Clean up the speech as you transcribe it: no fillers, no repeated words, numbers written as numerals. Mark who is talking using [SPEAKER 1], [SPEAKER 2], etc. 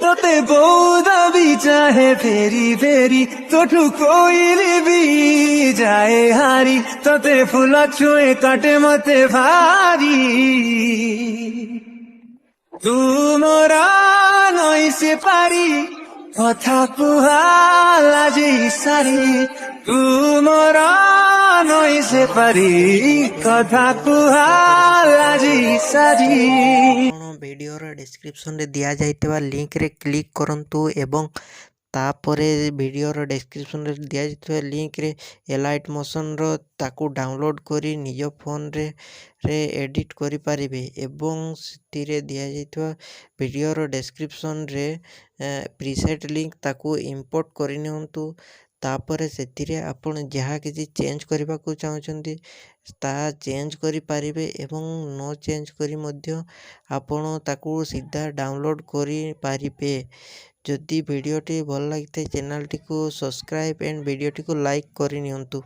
[SPEAKER 1] তোতে বৌদ भी चाहे फेरी फेरी तोठू कोइली भी जाए हारी তোতে ফুল ছুঁয়ে কাটে মতে ভারি তুমরা নই সে পারি কথা কুহালা যে সারি তুমরা নই সে পারি কথা কুহালা যে সারি।
[SPEAKER 2] ভিডিଓର ଡେସ୍କ୍ରିପସନ୍ରେ ଦିଆଯାଇଥିବା ଲିଙ୍କରେ କ୍ଲିକ୍ କରନ୍ତୁ ଏବଂ ତାପରେ ଭିଡ଼ିଓର ଡେସ୍କ୍ରିପସନ୍ରେ ଦିଆଯାଇଥିବା ଲିଙ୍କରେ ଏଲାଇଟ୍ ମୋସନ୍ର ତାକୁ ଡାଉନଲୋଡ଼୍ କରି ନିଜ ଫୋନ୍ରେ ଏଡ଼ିଟ୍ କରିପାରିବେ ଏବଂ ସେଥିରେ ଦିଆଯାଇଥିବା ଭିଡ଼ିଓର ଡେସ୍କ୍ରିପସନ୍ରେ ପ୍ରିସେଟ୍ ଲିଙ୍କ ତାକୁ ଇମ୍ପୋର୍ଟ କରିନିଅନ୍ତୁ। ତାପରେ ସେଥିରେ ଆପଣ ଯାହା କିଛି ଚେଞ୍ଜ କରିବାକୁ ଚାହୁଁଛନ୍ତି ତାହା ଚେଞ୍ଜ କରିପାରିବେ ଏବଂ ନ ଚେଞ୍ଜ କରି ମଧ୍ୟ ଆପଣ ତାକୁ ସିଧା ଡାଉନଲୋଡ଼୍ କରିପାରିବେ। ଯଦି ଭିଡ଼ିଓଟି ଭଲ ଲାଗିଥାଏ ଚ୍ୟାନେଲଟିକୁ ସବସ୍କ୍ରାଇବ୍ ଆଣ୍ଡ ଭିଡ଼ିଓଟିକୁ ଲାଇକ୍ କରିନିଅନ୍ତୁ।